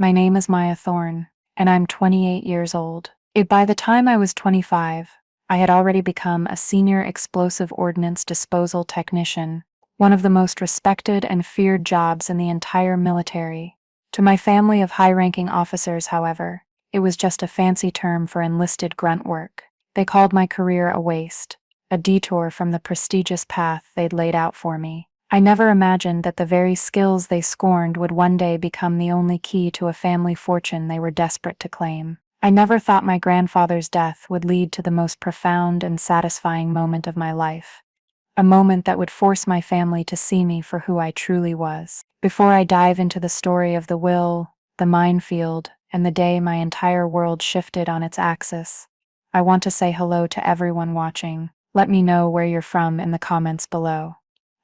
My name is Maya Thorne, and I'm 28 years old. By the time I was 25, I had already become a senior explosive ordnance disposal technician, one of the most respected and feared jobs in the entire military. To my family of high-ranking officers, however, it was just a fancy term for enlisted grunt work. They called my career a waste, a detour from the prestigious path they'd laid out for me. I never imagined that the very skills they scorned would one day become the only key to a family fortune they were desperate to claim. I never thought my grandfather's death would lead to the most profound and satisfying moment of my life, a moment that would force my family to see me for who I truly was. Before I dive into the story of the will, the minefield, and the day my entire world shifted on its axis, I want to say hello to everyone watching. Let me know where you're from in the comments below.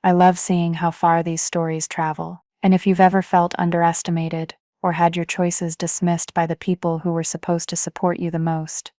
I love seeing how far these stories travel, and if you've ever felt underestimated or had your choices dismissed by the people who were supposed to support you the most,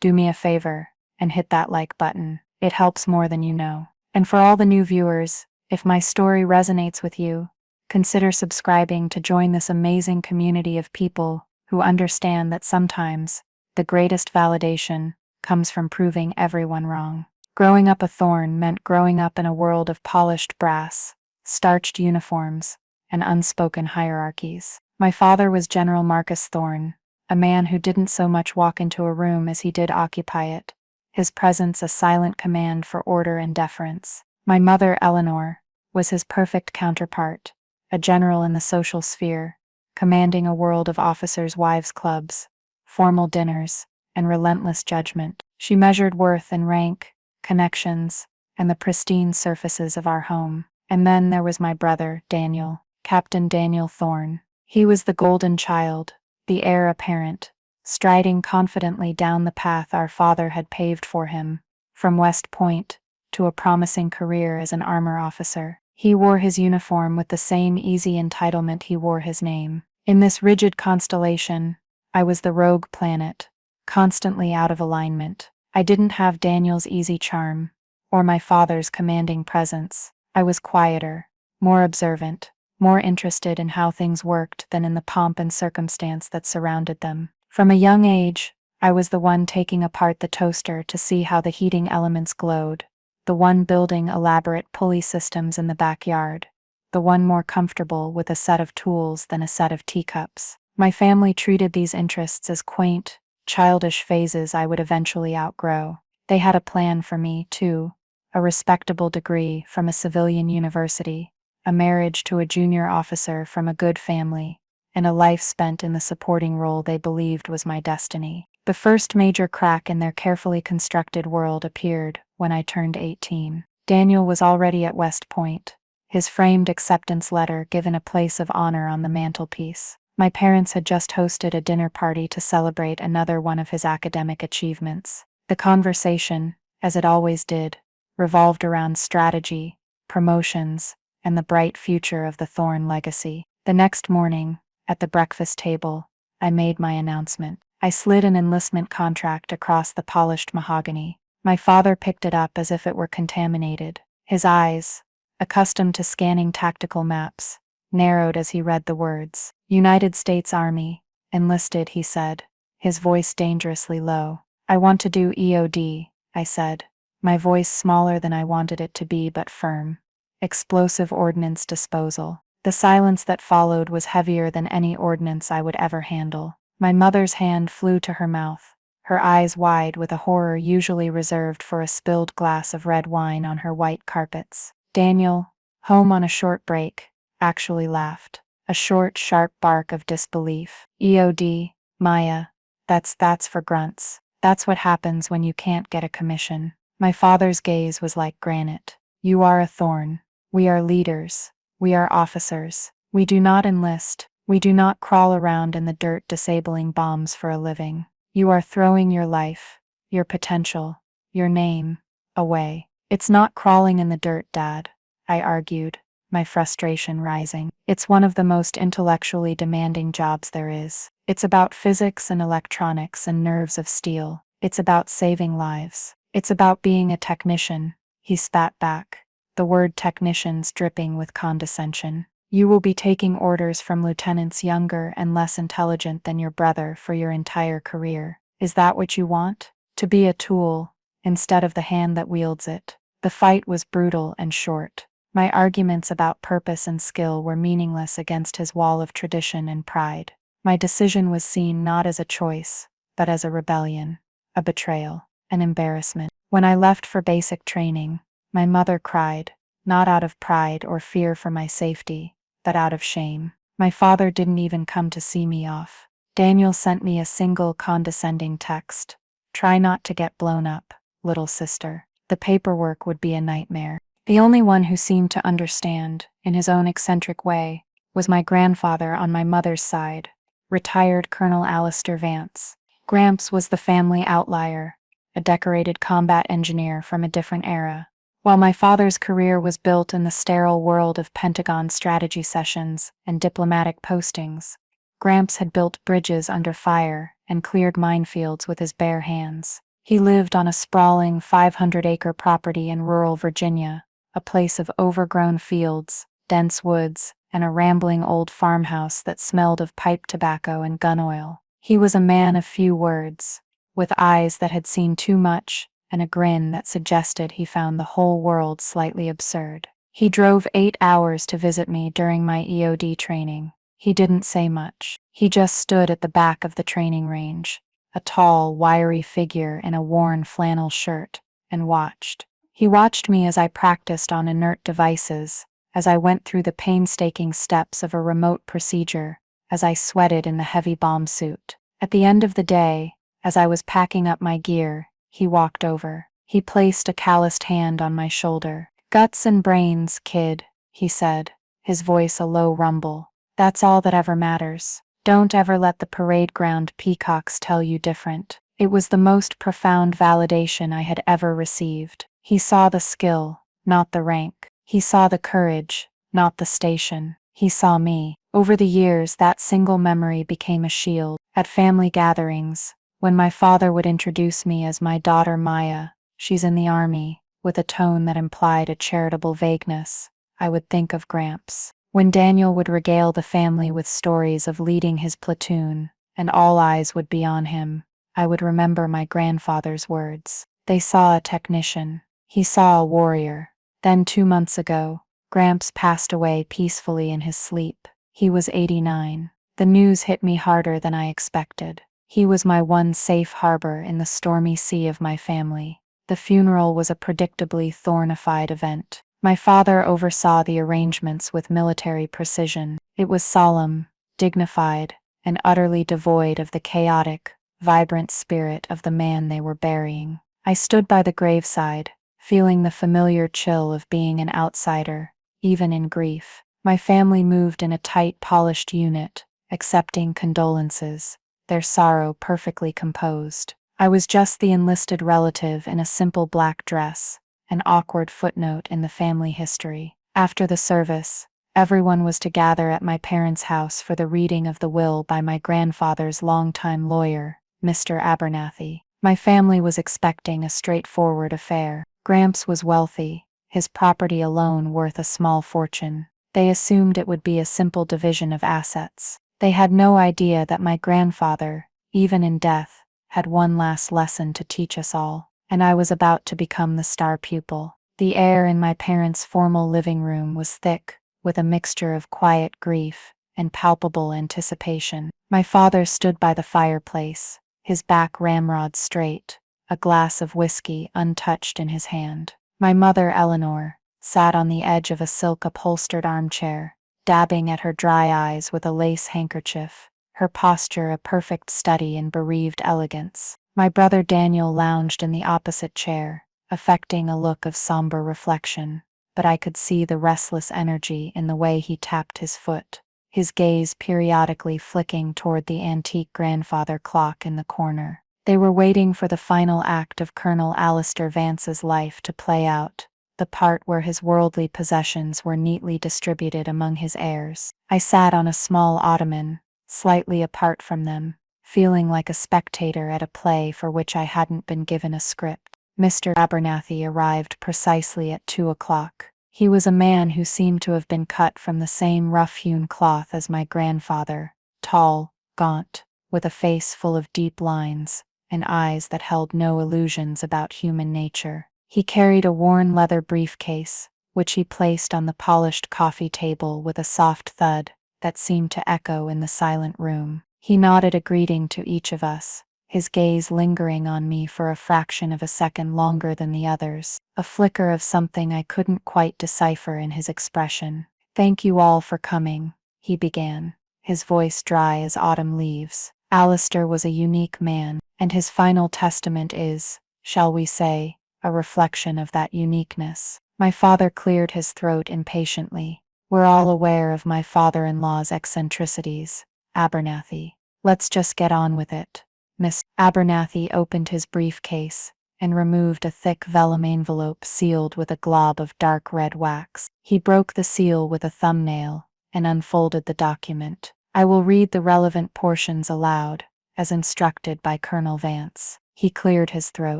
do me a favor and hit that like button. It helps more than you know. And for all the new viewers, if my story resonates with you, consider subscribing to join this amazing community of people who understand that sometimes the greatest validation comes from proving everyone wrong. Growing up a Thorne meant growing up in a world of polished brass, starched uniforms, and unspoken hierarchies. My father was General Marcus Thorne, a man who didn't so much walk into a room as he did occupy it, his presence a silent command for order and deference. My mother, Eleanor, was his perfect counterpart, a general in the social sphere, commanding a world of officers' wives' clubs, formal dinners, and relentless judgment. She measured worth in rank, connections, and the pristine surfaces of our home. And then there was my brother, Daniel, Captain Daniel Thorne. He was the golden child, the heir apparent, striding confidently down the path our father had paved for him, from West Point to a promising career as an armor officer. He wore his uniform with the same easy entitlement he wore his name. In this rigid constellation, I was the rogue planet, constantly out of alignment. I didn't have Daniel's easy charm, or my father's commanding presence. I was quieter, more observant, more interested in how things worked than in the pomp and circumstance that surrounded them. From a young age, I was the one taking apart the toaster to see how the heating elements glowed, the one building elaborate pulley systems in the backyard, the one more comfortable with a set of tools than a set of teacups. My family treated these interests as quaint, childish phases I would eventually outgrow. They had a plan for me, too, a respectable degree from a civilian university, a marriage to a junior officer from a good family, and a life spent in the supporting role they believed was my destiny. The first major crack in their carefully constructed world appeared when I turned 18. Daniel was already at West Point, his framed acceptance letter given a place of honor on the mantelpiece. My parents had just hosted a dinner party to celebrate another one of his academic achievements. The conversation, as it always did, revolved around strategy, promotions, and the bright future of the Thorne legacy. The next morning, at the breakfast table, I made my announcement. I slid an enlistment contract across the polished mahogany. My father picked it up as if it were contaminated. His eyes, accustomed to scanning tactical maps, narrowed as he read the words. United States Army, enlisted, he said, his voice dangerously low. I want to do EOD, I said, my voice smaller than I wanted it to be but firm. Explosive ordnance disposal. The silence that followed was heavier than any ordnance I would ever handle. My mother's hand flew to her mouth, her eyes wide with a horror usually reserved for a spilled glass of red wine on her white carpets. Daniel, home on a short break, actually laughed. A short, sharp bark of disbelief. EOD, Maya, that's for grunts. That's what happens when you can't get a commission. My father's gaze was like granite. You are a Thorne. We are leaders. We are officers. We do not enlist. We do not crawl around in the dirt disabling bombs for a living. You are throwing your life, your potential, your name, away. It's not crawling in the dirt, Dad, I argued, my frustration rising. It's one of the most intellectually demanding jobs there is. It's about physics and electronics and nerves of steel. It's about saving lives. It's about being a technician, he spat back, the word technicians dripping with condescension. You will be taking orders from lieutenants younger and less intelligent than your brother for your entire career. Is that what you want? To be a tool, instead of the hand that wields it. The fight was brutal and short. My arguments about purpose and skill were meaningless against his wall of tradition and pride. My decision was seen not as a choice, but as a rebellion, a betrayal, an embarrassment. When I left for basic training, my mother cried, not out of pride or fear for my safety, but out of shame. My father didn't even come to see me off. Daniel sent me a single condescending text. Try not to get blown up, little sister. The paperwork would be a nightmare. The only one who seemed to understand, in his own eccentric way, was my grandfather on my mother's side, retired Colonel Alistair Vance. Gramps was the family outlier, a decorated combat engineer from a different era. While my father's career was built in the sterile world of Pentagon strategy sessions and diplomatic postings, Gramps had built bridges under fire and cleared minefields with his bare hands. He lived on a sprawling 500-acre property in rural Virginia, a place of overgrown fields, dense woods, and a rambling old farmhouse that smelled of pipe tobacco and gun oil. He was a man of few words, with eyes that had seen too much and a grin that suggested he found the whole world slightly absurd. He drove 8 hours to visit me during my EOD training. He didn't say much. He just stood at the back of the training range, a tall, wiry figure in a worn flannel shirt, and watched. He watched me as I practiced on inert devices, as I went through the painstaking steps of a remote procedure, as I sweated in the heavy bomb suit. At the end of the day, as I was packing up my gear, he walked over. He placed a calloused hand on my shoulder. "Guts and brains, kid," he said, his voice a low rumble. "That's all that ever matters. Don't ever let the parade ground peacocks tell you different." It was the most profound validation I had ever received. He saw the skill, not the rank. He saw the courage, not the station. He saw me. Over the years, that single memory became a shield. At family gatherings, when my father would introduce me as my daughter Maya, she's in the army, with a tone that implied a charitable vagueness, I would think of Gramps. When Daniel would regale the family with stories of leading his platoon, and all eyes would be on him, I would remember my grandfather's words. They saw a technician. He saw a warrior. Then 2 months ago, Gramps passed away peacefully in his sleep. He was 89. The news hit me harder than I expected. He was my one safe harbor in the stormy sea of my family. The funeral was a predictably thornified event. My father oversaw the arrangements with military precision. It was solemn, dignified, and utterly devoid of the chaotic, vibrant spirit of the man they were burying. I stood by the graveside, feeling the familiar chill of being an outsider, even in grief. My family moved in a tight, polished unit, accepting condolences, their sorrow perfectly composed. I was just the enlisted relative in a simple black dress, an awkward footnote in the family history. After the service, everyone was to gather at my parents' house for the reading of the will by my grandfather's longtime lawyer, Mr. Abernathy. My family was expecting a straightforward affair. Gramps was wealthy, his property alone worth a small fortune. They assumed it would be a simple division of assets. They had no idea that my grandfather, even in death, had one last lesson to teach us all, and I was about to become the star pupil. The air in my parents' formal living room was thick, with a mixture of quiet grief and palpable anticipation. My father stood by the fireplace, his back ramrod straight, a glass of whiskey untouched in his hand. My mother, Eleanor, sat on the edge of a silk-upholstered armchair, dabbing at her dry eyes with a lace handkerchief, her posture a perfect study in bereaved elegance. My brother Daniel lounged in the opposite chair, affecting a look of somber reflection, but I could see the restless energy in the way he tapped his foot, his gaze periodically flicking toward the antique grandfather clock in the corner. They were waiting for the final act of Colonel Alistair Vance's life to play out, the part where his worldly possessions were neatly distributed among his heirs. I sat on a small ottoman, slightly apart from them, feeling like a spectator at a play for which I hadn't been given a script. Mr. Abernathy arrived precisely at 2 o'clock. He was a man who seemed to have been cut from the same rough-hewn cloth as my grandfather, tall, gaunt, with a face full of deep lines, and eyes that held no illusions about human nature. He carried a worn leather briefcase, which he placed on the polished coffee table with a soft thud that seemed to echo in the silent room. He nodded a greeting to each of us, his gaze lingering on me for a fraction of a second longer than the others, a flicker of something I couldn't quite decipher in his expression. "Thank you all for coming," he began, his voice dry as autumn leaves. Alistair was a unique man, and his final testament is, shall we say, a reflection of that uniqueness. My father cleared his throat impatiently. "We're all aware of my father-in-law's eccentricities, Abernathy. Let's just get on with it." Miss Abernathy opened his briefcase and removed a thick vellum envelope sealed with a glob of dark red wax. He broke the seal with a thumbnail and unfolded the document. "I will read the relevant portions aloud, as instructed by Colonel Vance." He cleared his throat.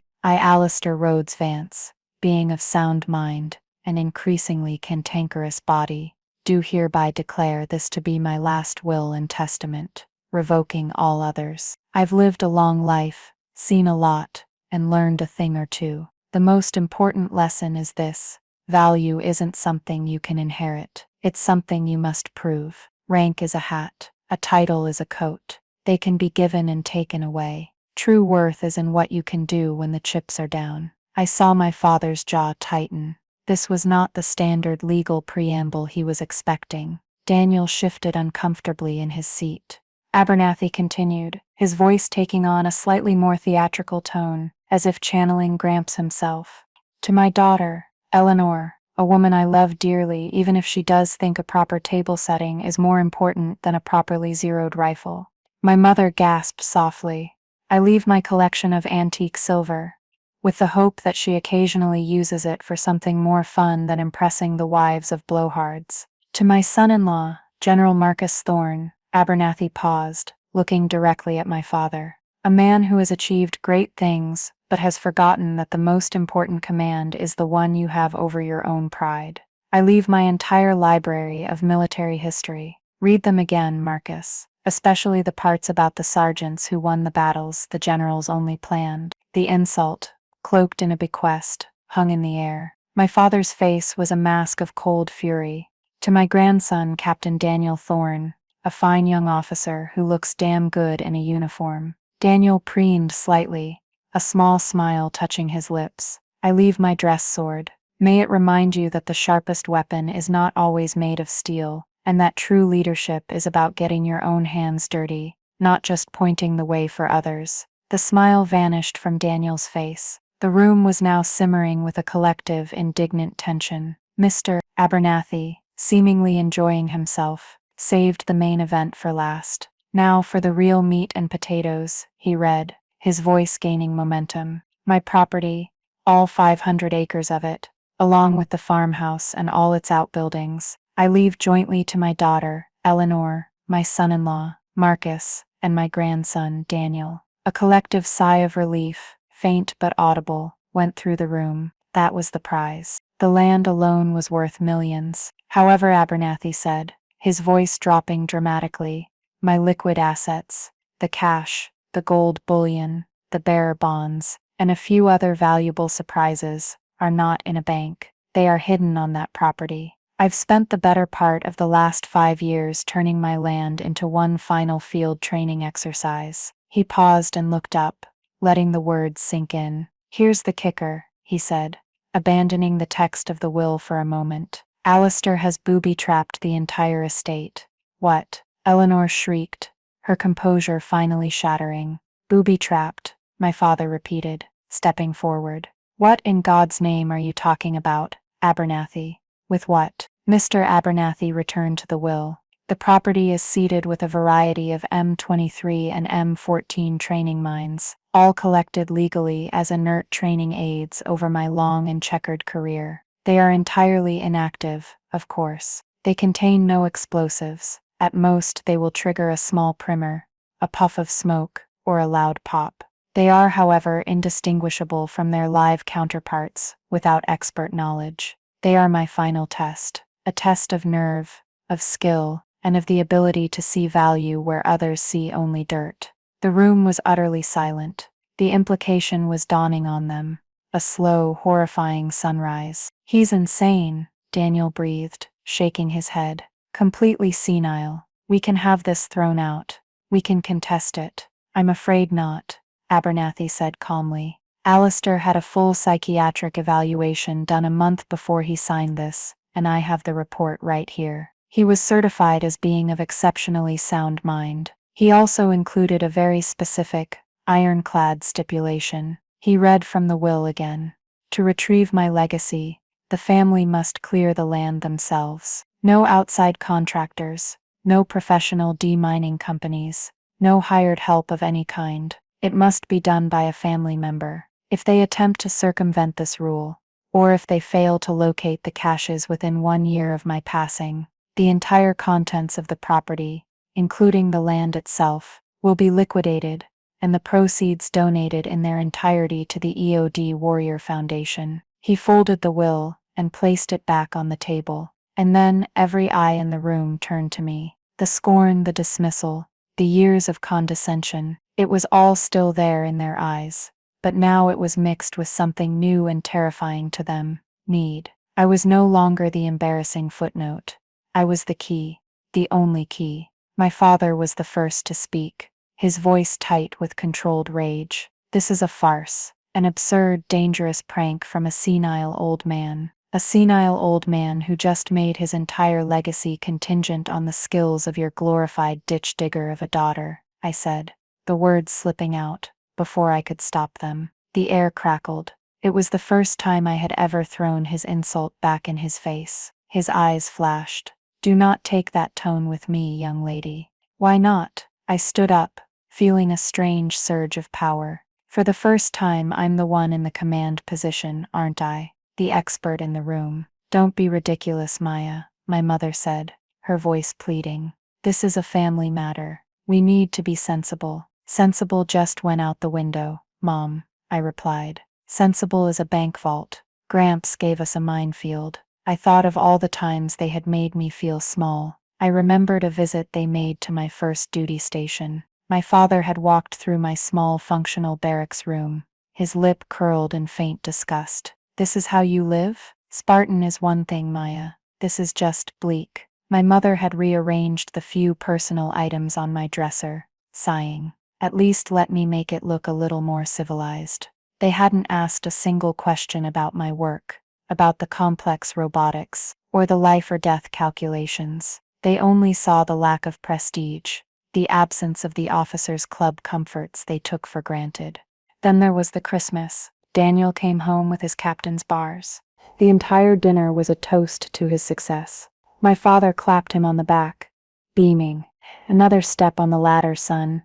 "I, Alistair Rhodes Vance, being of sound mind and increasingly cantankerous body, do hereby declare this to be my last will and testament, revoking all others. I've lived a long life, seen a lot, and learned a thing or two. The most important lesson is this: value isn't something you can inherit. It's something you must prove. Rank is a hat, a title is a coat. They can be given and taken away. True worth is in what you can do when the chips are down." I saw my father's jaw tighten. This was not the standard legal preamble he was expecting. Daniel shifted uncomfortably in his seat. Abernathy continued, his voice taking on a slightly more theatrical tone, as if channeling Gramps himself. "To my daughter, Eleanor, a woman I love dearly even if she does think a proper table setting is more important than a properly zeroed rifle." My mother gasped softly. "I leave my collection of antique silver, with the hope that she occasionally uses it for something more fun than impressing the wives of blowhards." "To my son-in-law, General Marcus Thorne," Abernathy paused, looking directly at my father. "A man who has achieved great things, but has forgotten that the most important command is the one you have over your own pride. I leave my entire library of military history. Read them again, Marcus, especially the parts about the sergeants who won the battles the generals only planned." The insult, cloaked in a bequest, hung in the air. My father's face was a mask of cold fury. "To my grandson, Captain Daniel Thorne, a fine young officer who looks damn good in a uniform." Daniel preened slightly, a small smile touching his lips. "I leave my dress sword. May it remind you that the sharpest weapon is not always made of steel, and that true leadership is about getting your own hands dirty, not just pointing the way for others." The smile vanished from Daniel's face. The room was now simmering with a collective, indignant tension. Mr. Abernathy, seemingly enjoying himself, saved the main event for last. "Now for the real meat and potatoes," he read, his voice gaining momentum. "My property, all 500 acres of it, along with the farmhouse and all its outbuildings, I leave jointly to my daughter, Eleanor, my son-in-law, Marcus, and my grandson, Daniel." A collective sigh of relief, faint but audible, went through the room. That was the prize. The land alone was worth millions. "However," Abernathy said, his voice dropping dramatically, "my liquid assets, the cash, the gold bullion, the bearer bonds, and a few other valuable surprises, are not in a bank. They are hidden on that property. I've spent the better part of the last 5 years turning my land into one final field training exercise." He paused and looked up, letting the words sink in. "Here's the kicker," he said, abandoning the text of the will for a moment. "Alistair has booby-trapped the entire estate." "What?" Eleanor shrieked, her composure finally shattering. "Booby-trapped," my father repeated, stepping forward. "What in God's name are you talking about, Abernathy?" "With what?" Mr. Abernathy returned to the will. "The property is seeded with a variety of M23 and M14 training mines, all collected legally as inert training aids over my long and checkered career. They are entirely inactive, of course. They contain no explosives. At most, they will trigger a small primer, a puff of smoke, or a loud pop. They are, however, indistinguishable from their live counterparts without expert knowledge. They are my final test, a test of nerve, of skill, and of the ability to see value where others see only dirt. The room was utterly silent. The implication was dawning on them, a slow, horrifying sunrise. He's insane, Daniel breathed, shaking his head. Completely senile. We can have this thrown out. We can contest it. I'm afraid not, Abernathy said calmly. Alistair had a full psychiatric evaluation done a month before he signed this, and I have the report right here. He was certified as being of exceptionally sound mind. He also included a very specific, ironclad stipulation. He read from the will again. To retrieve my legacy, the family must clear the land themselves. No outside contractors, no professional demining companies, no hired help of any kind. It must be done by a family member. If they attempt to circumvent this rule, or if they fail to locate the caches within 1 year of my passing, the entire contents of the property, including the land itself, will be liquidated, and the proceeds donated in their entirety to the EOD Warrior Foundation. He folded the will and placed it back on the table, and then every eye in the room turned to me. The scorn, the dismissal, the years of condescension, it was all still there in their eyes, but now it was mixed with something new and terrifying to them: need. I was no longer the embarrassing footnote. I was the key, the only key. My father was the first to speak, his voice tight with controlled rage. This is a farce, an absurd, dangerous prank from a senile old man. A senile old man who just made his entire legacy contingent on the skills of your glorified ditch digger of a daughter, I said, the words slipping out before I could stop them. The air crackled. It was the first time I had ever thrown his insult back in his face. His eyes flashed. Do not take that tone with me, young lady. Why not? I stood up, feeling a strange surge of power. For the first time, I'm the one in the command position, aren't I? The expert in the room. Don't be ridiculous, Maya, my mother said, her voice pleading. This is a family matter. We need to be sensible. Sensible just went out the window, Mom, I replied. Sensible as a bank vault. Gramps gave us a minefield. I thought of all the times they had made me feel small. I remembered a visit they made to my first duty station. My father had walked through my small functional barracks room, his lip curled in faint disgust. This is how you live? Spartan is one thing, Maya. This is just bleak. My mother had rearranged the few personal items on my dresser, sighing. At least let me make it look a little more civilized. They hadn't asked a single question about my work, about the complex robotics, or the life or death calculations. They only saw the lack of prestige, the absence of the officers' club comforts they took for granted. Then there was the Christmas. Daniel came home with his captain's bars. The entire dinner was a toast to his success. My father clapped him on the back, beaming. Another step on the ladder, son.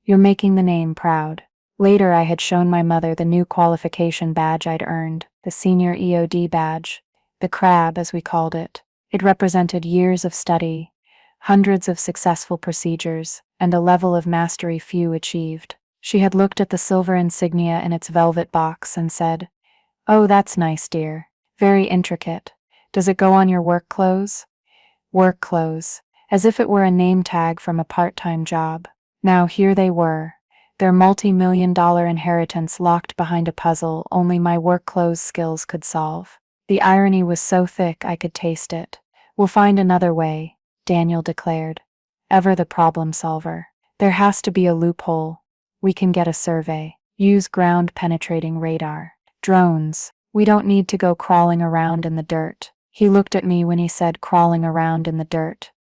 You're making the name proud. Later, I had shown my mother the new qualification badge I'd earned, the senior EOD badge, the crab, as we called it. It represented years of study, hundreds of successful procedures, and a level of mastery few achieved. She had looked at the silver insignia in its velvet box and said, "Oh, that's nice, dear. Very intricate. Does it go on your work clothes?" Work clothes, as if it were a name tag from a part-time job. Now here they were, their multi-million-dollar inheritance locked behind a puzzle only my work clothes skills could solve. The irony was so thick I could taste it. We'll find another way, Daniel declared. Ever the problem solver. There has to be a loophole. We can get a survey. Use ground-penetrating radar. Drones. We don't need to go crawling around in the dirt. He looked at me when he said crawling around in the dirt.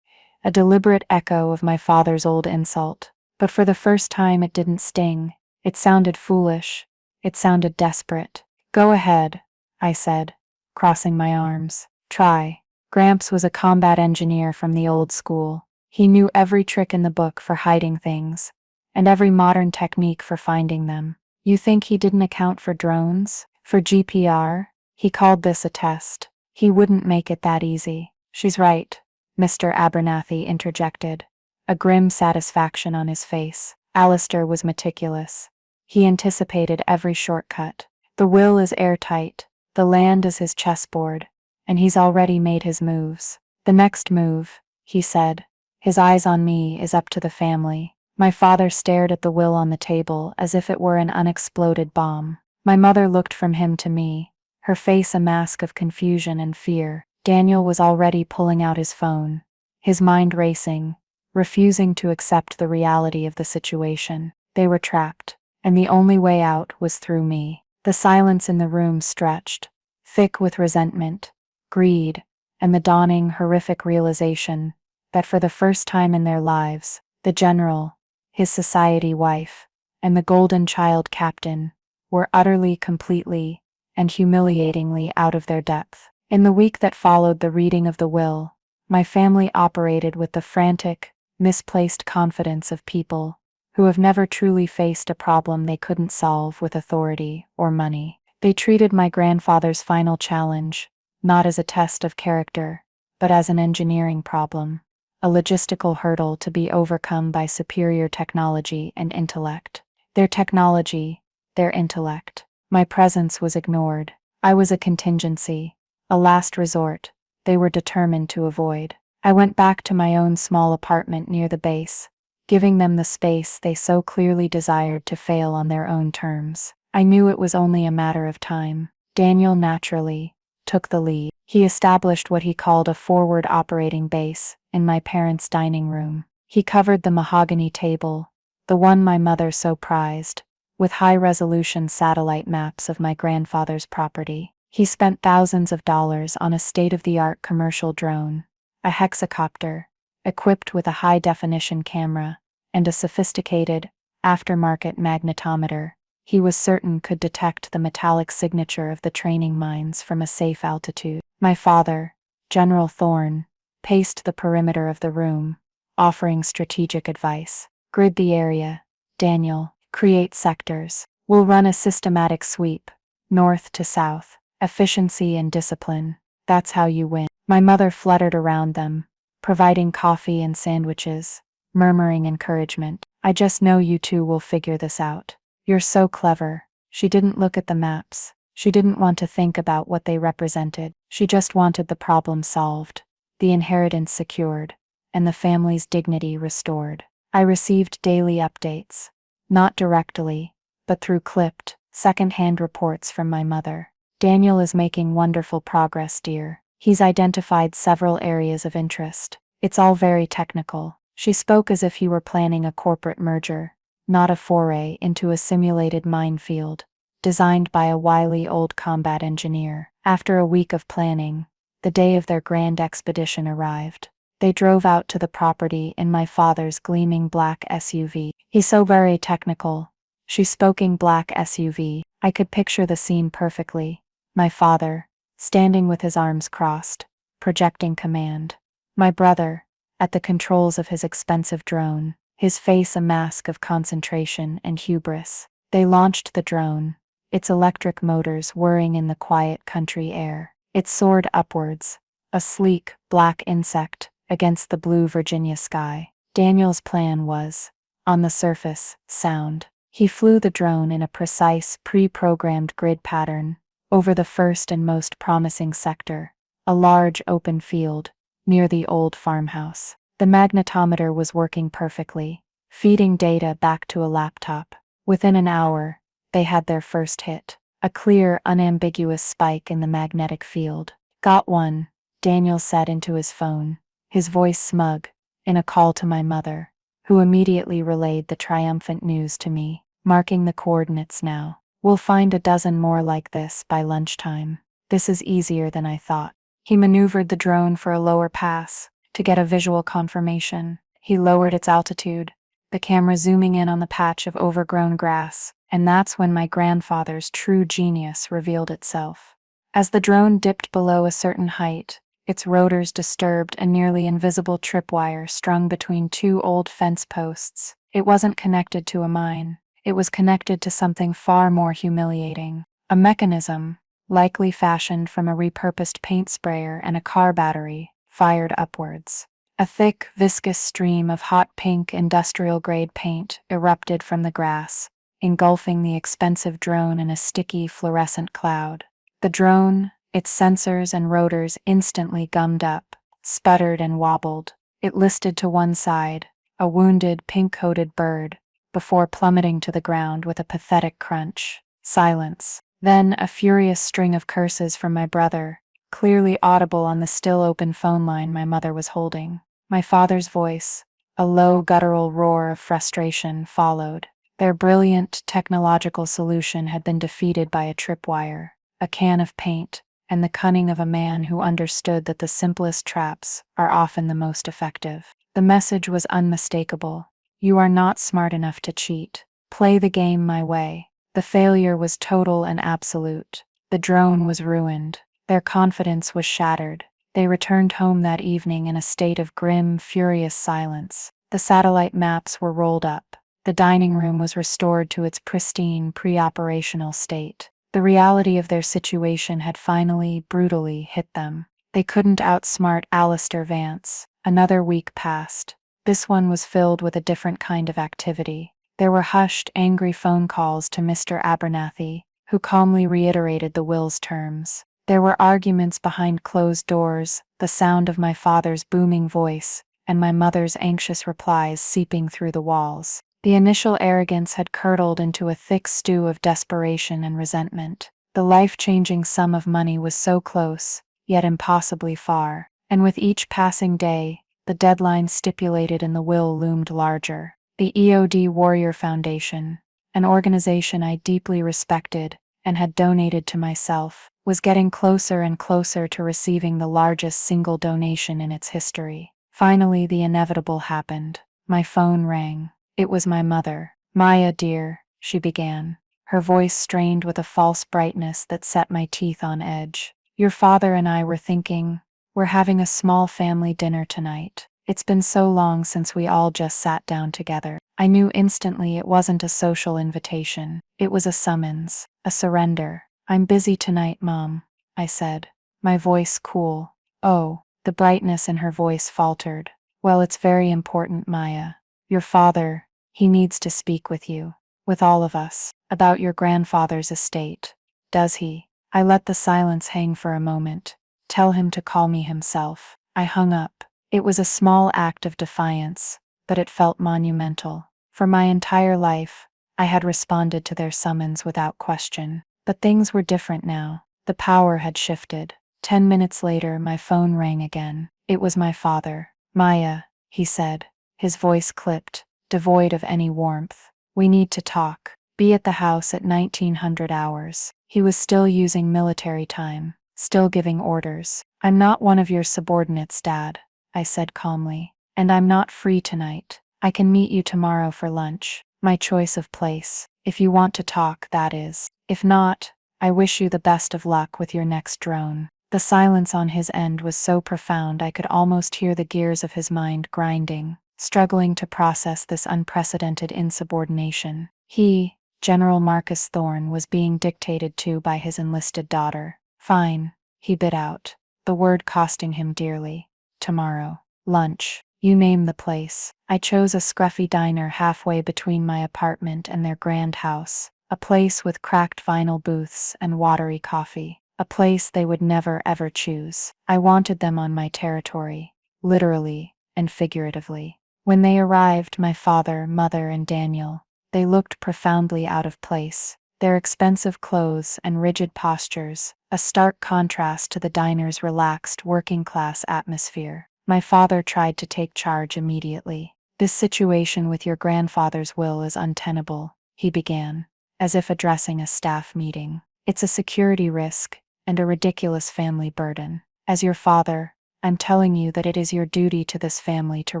A deliberate echo of my father's old insult. But for the first time it didn't sting. It sounded foolish. It sounded desperate. Go ahead, I said, crossing my arms. Try. Gramps was a combat engineer from the old school. He knew every trick in the book for hiding things, and every modern technique for finding them. You think he didn't account for drones? For GPR? He called this a test. He wouldn't make it that easy. She's right, Mr. Abernathy interjected, a grim satisfaction on his face. Alistair was meticulous. He anticipated every shortcut. The will is airtight. The land is his chessboard, and he's already made his moves. The next move, he said, his eyes on me, is up to the family. My father stared at the will on the table as if it were an unexploded bomb. My mother looked from him to me, her face a mask of confusion and fear. Daniel was already pulling out his phone, his mind racing, refusing to accept the reality of the situation. They were trapped, and the only way out was through me. The silence in the room stretched, thick with resentment, greed, and the dawning, horrific realization that for the first time in their lives, the general, his society wife, and the golden child captain were utterly, completely, and humiliatingly out of their depth. In the week that followed the reading of the will, my family operated with the frantic, misplaced confidence of people who have never truly faced a problem they couldn't solve with authority or money. They treated my grandfather's final challenge not as a test of character, but as an engineering problem, a logistical hurdle to be overcome by superior technology and intellect. Their technology, their intellect. My presence was ignored. I was a contingency, a last resort they were determined to avoid. I went back to my own small apartment near the base, giving them the space they so clearly desired to fail on their own terms. I knew it was only a matter of time. Daniel naturally took the lead. He established what he called a forward operating base in my parents' dining room. He covered the mahogany table, the one my mother so prized, with high-resolution satellite maps of my grandfather's property. He spent thousands of dollars on a state-of-the-art commercial drone, a hexacopter, equipped with a high-definition camera, and a sophisticated, aftermarket magnetometer he was certain could detect the metallic signature of the training mines from a safe altitude. My father, General Thorne, paced the perimeter of the room, offering strategic advice. Grid the area, Daniel. Create sectors. We'll run a systematic sweep, north to south. Efficiency and discipline. That's how you win. My mother fluttered around them, providing coffee and sandwiches, murmuring encouragement. I just know you two will figure this out. You're so clever. She didn't look at the maps. She didn't want to think about what they represented. She just wanted the problem solved, the inheritance secured, and the family's dignity restored. I received daily updates, not directly, but through clipped, second-hand reports from my mother. Daniel is making wonderful progress, dear. He's identified several areas of interest. It's all very technical. She spoke as if he were planning a corporate merger, not a foray into a simulated minefield, designed by a wily old combat engineer. After a week of planning, the day of their grand expedition arrived. They drove out to the property in my father's gleaming black SUV. He's so very technical. She spoke in black SUV. I could picture the scene perfectly. My father, standing with his arms crossed, projecting command. My brother, at the controls of his expensive drone, his face a mask of concentration and hubris. They launched the drone, its electric motors whirring in the quiet country air. It soared upwards, a sleek, black insect, against the blue Virginia sky. Daniel's plan was, on the surface, sound. He flew the drone in a precise, pre-programmed grid pattern, over the first and most promising sector, a large open field, near the old farmhouse. The magnetometer was working perfectly, feeding data back to a laptop. Within an hour, they had their first hit, a clear, unambiguous spike in the magnetic field. Got one, Daniel said into his phone, his voice smug, in a call to my mother, who immediately relayed the triumphant news to me. Marking the coordinates now. We'll find a dozen more like this by lunchtime. This is easier than I thought. He maneuvered the drone for a lower pass, to get a visual confirmation. He lowered its altitude, the camera zooming in on the patch of overgrown grass, and that's when my grandfather's true genius revealed itself. As the drone dipped below a certain height, its rotors disturbed a nearly invisible tripwire strung between two old fence posts. It wasn't connected to a mine. It was connected to something far more humiliating. A mechanism, likely fashioned from a repurposed paint sprayer and a car battery, fired upwards. A thick, viscous stream of hot pink industrial-grade paint erupted from the grass, engulfing the expensive drone in a sticky, fluorescent cloud. The drone, Its sensors and rotors instantly gummed up, sputtered and wobbled. It listed to one side, a wounded, pink-coated bird, before plummeting to the ground with a pathetic crunch. Silence. Then a furious string of curses from my brother, clearly audible on the still open phone line my mother was holding. My father's voice, a low guttural roar of frustration, followed. Their brilliant technological solution had been defeated by a tripwire, a can of paint, and the cunning of a man who understood that the simplest traps are often the most effective. The message was unmistakable. You are not smart enough to cheat. Play the game my way. The failure was total and absolute. The drone was ruined. Their confidence was shattered. They returned home that evening in a state of grim, furious silence. The satellite maps were rolled up. The dining room was restored to its pristine, pre-operational state. The reality of their situation had finally, brutally hit them. They couldn't outsmart Alistair Vance. Another week passed. This one was filled with a different kind of activity. There were hushed, angry phone calls to Mr. Abernathy, who calmly reiterated the will's terms. There were arguments behind closed doors, the sound of my father's booming voice, and my mother's anxious replies seeping through the walls. The initial arrogance had curdled into a thick stew of desperation and resentment. The life-changing sum of money was so close, yet impossibly far, and with each passing day, the deadline stipulated in the will loomed larger. The EOD Warrior Foundation, an organization I deeply respected and had donated to myself, was getting closer and closer to receiving the largest single donation in its history. Finally, the inevitable happened. My phone rang. It was my mother. "Maya, dear," she began, her voice strained with a false brightness that set my teeth on edge. "Your father and I were thinking, we're having a small family dinner tonight. It's been so long since we all just sat down together." I knew instantly it wasn't a social invitation. It was a summons, a surrender. "I'm busy tonight, Mom," I said, my voice cool. "Oh," the brightness in her voice faltered. "Well, it's very important, Maya. Your father, he needs to speak with you, with all of us, about your grandfather's estate." "Does he?" I let the silence hang for a moment. "Tell him to call me himself." I hung up. It was a small act of defiance, but it felt monumental. For my entire life, I had responded to their summons without question. But things were different now. The power had shifted. 10 minutes later, my phone rang again. It was my father. "Maya," he said, his voice clipped, devoid of any warmth. "We need to talk. Be at the house at 1900 hours. He was still using military time, still giving orders. "I'm not one of your subordinates, Dad," I said calmly. "And I'm not free tonight. I can meet you tomorrow for lunch. My choice of place. If you want to talk, that is. If not, I wish you the best of luck with your next drone." The silence on his end was so profound I could almost hear the gears of his mind grinding, struggling to process this unprecedented insubordination. He, General Marcus Thorne, was being dictated to by his enlisted daughter. "Fine," he bit out, the word costing him dearly. "Tomorrow. Lunch. You name the place." I chose a scruffy diner halfway between my apartment and their grand house, a place with cracked vinyl booths and watery coffee, a place they would never ever choose. I wanted them on my territory, literally and figuratively. When they arrived, my father, mother, and Daniel, they looked profoundly out of place. Their expensive clothes and rigid postures, a stark contrast to the diner's relaxed, working-class atmosphere. My father tried to take charge immediately. "This situation with your grandfather's will is untenable," he began, as if addressing a staff meeting. "It's a security risk and a ridiculous family burden. As your father, I'm telling you that it is your duty to this family to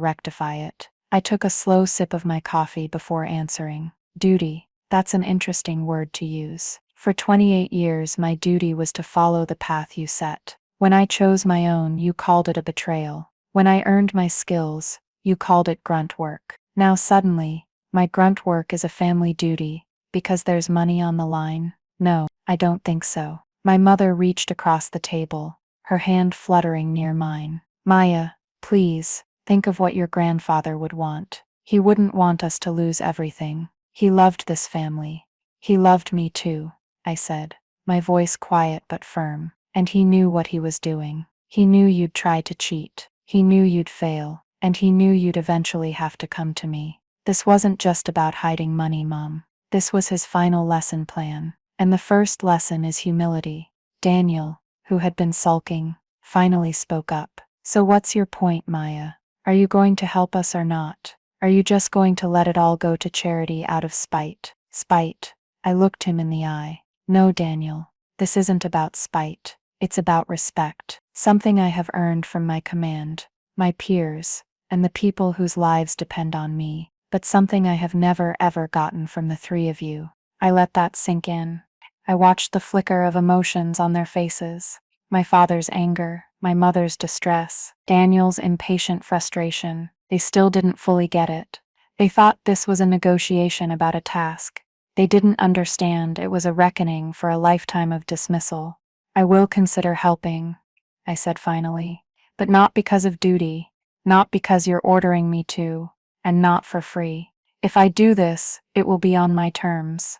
rectify it." I took a slow sip of my coffee before answering. "Duty, that's an interesting word to use. For 28 years my duty was to follow the path you set. When I chose my own, you called it a betrayal. When I earned my skills, you called it grunt work. Now suddenly, my grunt work is a family duty, because there's money on the line? No, I don't think so." My mother reached across the table, her hand fluttering near mine. "Maya, please, think of what your grandfather would want. He wouldn't want us to lose everything. He loved this family. He loved me too," I said, my voice quiet but firm. and he knew what he was doing. He knew you'd try to cheat. He knew you'd fail, and he knew you'd eventually have to come to me. This wasn't just about hiding money, Mom. This was his final lesson plan. And the first lesson is humility. Daniel, who had been sulking, finally spoke up. So what's your point, Maya? Are you going to help us or not? Are you just going to let it all go to charity out of spite? Spite. I looked him in the eye. No, Daniel. This isn't about spite. It's about respect. Something I have earned from my command, my peers, and the people whose lives depend on me. But something I have never ever gotten from the three of you. I let that sink in. I watched the flicker of emotions on their faces. My father's anger, my mother's distress, Daniel's impatient frustration. They still didn't fully get it. They thought this was a negotiation about a task. They didn't understand it was a reckoning for a lifetime of dismissal. I will consider helping, I said finally, but not because of duty, not because you're ordering me to, and not for free. If I do this, it will be on my terms.